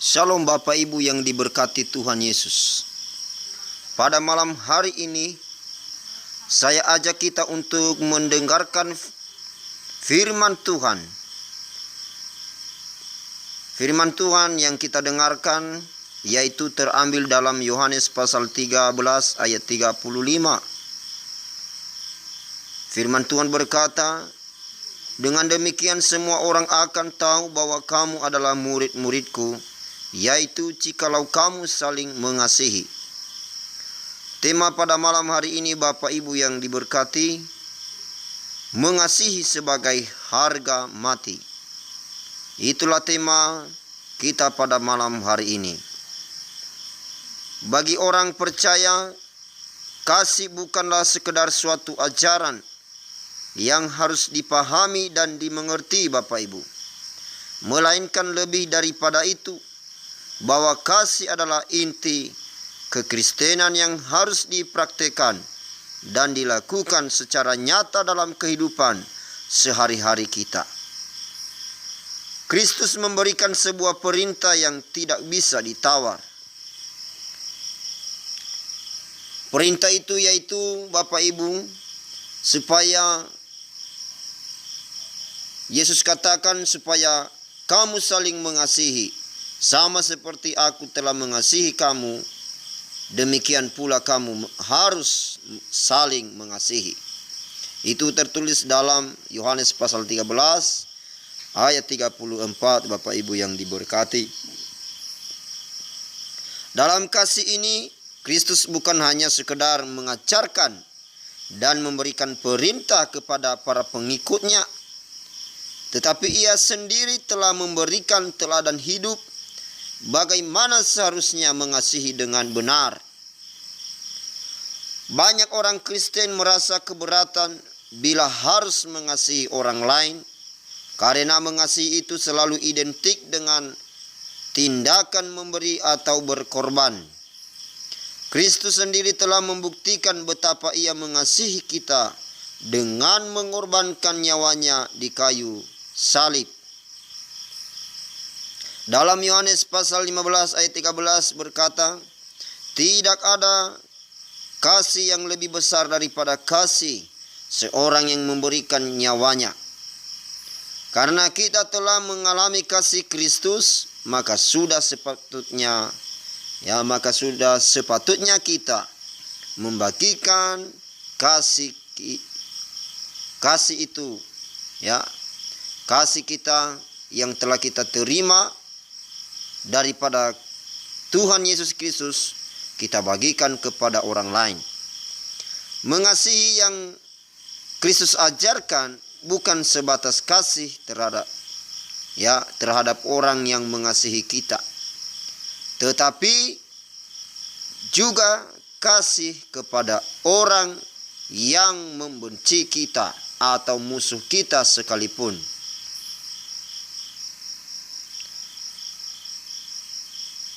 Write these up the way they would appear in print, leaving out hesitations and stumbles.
Shalom Bapak Ibu yang diberkati Tuhan Yesus. Pada malam hari ini saya ajak kita untuk mendengarkan firman Tuhan. Firman Tuhan yang kita dengarkan yaitu terambil dalam Yohanes pasal 13 ayat 35. Firman Tuhan berkata, "Dengan demikian semua orang akan tahu bahwa kamu adalah murid-muridku, yaitu jikalau kamu saling mengasihi." Tema pada malam hari ini Bapak Ibu yang diberkati, mengasihi sebagai harga mati. Itulah tema kita pada malam hari ini. Bagi orang percaya, kasih bukanlah sekedar suatu ajaran yang harus dipahami dan dimengerti Bapak Ibu, melainkan lebih daripada itu, bahwa kasih adalah inti kekristenan yang harus dipraktekkan dan dilakukan secara nyata dalam kehidupan sehari-hari kita. Kristus memberikan sebuah perintah yang tidak bisa ditawar. Perintah itu yaitu Bapak Ibu, supaya Yesus katakan supaya kamu saling mengasihi. Sama seperti aku telah mengasihi kamu, demikian pula kamu harus saling mengasihi. Itu tertulis dalam Yohanes pasal 13 ayat 34 Bapak Ibu yang diberkati. Dalam kasih ini, Kristus bukan hanya sekedar mengajarkan dan memberikan perintah kepada para pengikutnya, tetapi ia sendiri telah memberikan teladan hidup bagaimana seharusnya mengasihi dengan benar. Banyak orang Kristen merasa keberatan bila harus mengasihi orang lain, karena mengasihi itu selalu identik dengan tindakan memberi atau berkorban. Kristus sendiri telah membuktikan betapa ia mengasihi kita dengan mengorbankan nyawanya di kayu salib. Dalam Yohanes pasal 15 ayat 13 berkata, "Tidak ada kasih yang lebih besar daripada kasih seorang yang memberikan nyawanya." Karena kita telah mengalami kasih Kristus, maka sudah sepatutnya kita membagikan kasih itu, kasih kita yang telah kita terima daripada Tuhan Yesus Kristus, kita bagikan kepada orang lain. Mengasihi yang Kristus ajarkan bukan sebatas kasih terhadap orang yang mengasihi kita, tetapi juga kasih kepada orang yang membenci kita atau musuh kita sekalipun.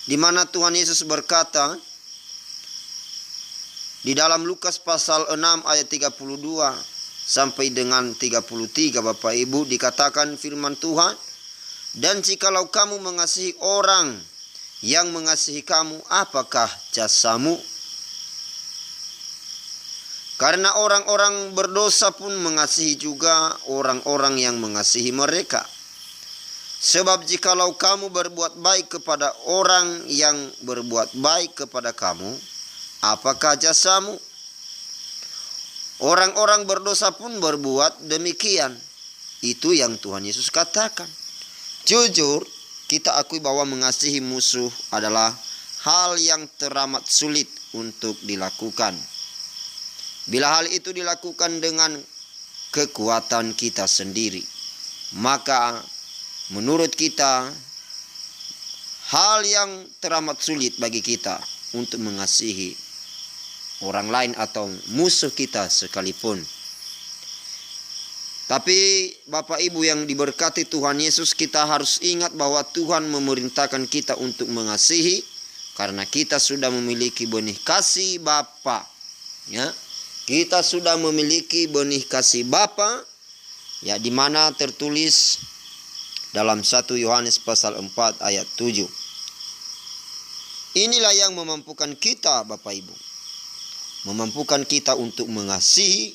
Di mana Tuhan Yesus berkata di dalam Lukas pasal 6 ayat 32 sampai dengan 33 Bapak Ibu, dikatakan firman Tuhan, "Dan jikalau kamu mengasihi orang yang mengasihi kamu, apakah jasamu? Karena orang-orang berdosa pun mengasihi juga orang-orang yang mengasihi mereka. Sebab jikalau kamu berbuat baik kepada orang yang berbuat baik kepada kamu, apakah jasamu? Orang-orang berdosa pun berbuat demikian." Itu yang Tuhan Yesus katakan. Jujur, kita akui bahwa mengasihi musuh adalah hal yang teramat sulit untuk dilakukan. Bila hal itu dilakukan dengan kekuatan kita sendiri, maka menurut kita, hal yang teramat sulit bagi kita untuk mengasihi orang lain atau musuh kita sekalipun. Tapi Bapak Ibu yang diberkati Tuhan Yesus, kita harus ingat bahwa Tuhan memerintahkan kita untuk mengasihi karena kita sudah memiliki benih kasih Bapa. Kita sudah memiliki benih kasih Bapa, di mana tertulis dalam 1 Yohanes pasal 4 ayat 7. Inilah yang memampukan kita, Bapak Ibu. Memampukan kita untuk mengasihi,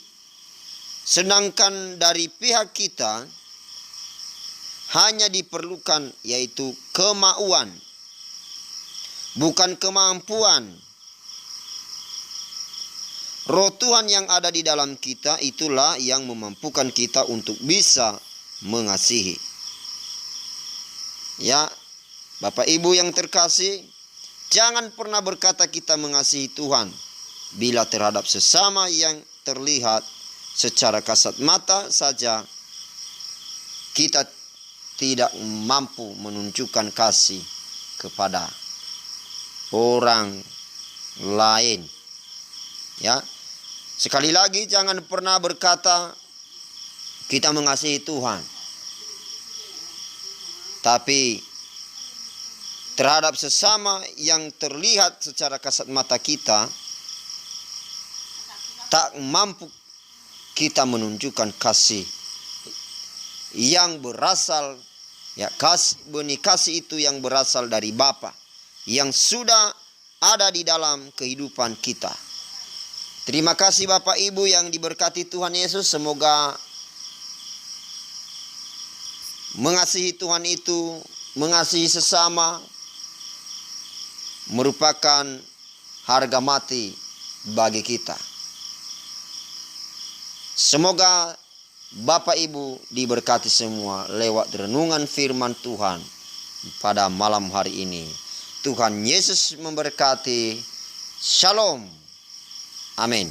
sedangkan dari pihak kita hanya diperlukan yaitu kemauan, bukan kemampuan. Roh Tuhan yang ada di dalam kita itulah yang memampukan kita untuk bisa mengasihi. Ya, Bapak Ibu yang terkasih, jangan pernah berkata kita mengasihi Tuhan bila terhadap sesama yang terlihat secara kasat mata saja kita tidak mampu menunjukkan kasih kepada orang lain. Ya, sekali lagi jangan pernah berkata kita mengasihi Tuhan, tapi terhadap sesama yang terlihat secara kasat mata kita tak mampu kita menunjukkan kasih yang berasal, ya, benih kasih itu yang berasal dari Bapa yang sudah ada di dalam kehidupan kita. Terima kasih Bapak Ibu yang diberkati Tuhan Yesus. Semoga mengasihi Tuhan itu, mengasihi sesama, merupakan harga mati bagi kita. Semoga Bapak Ibu diberkati semua lewat renungan firman Tuhan pada malam hari ini. Tuhan Yesus memberkati. Shalom. Amin.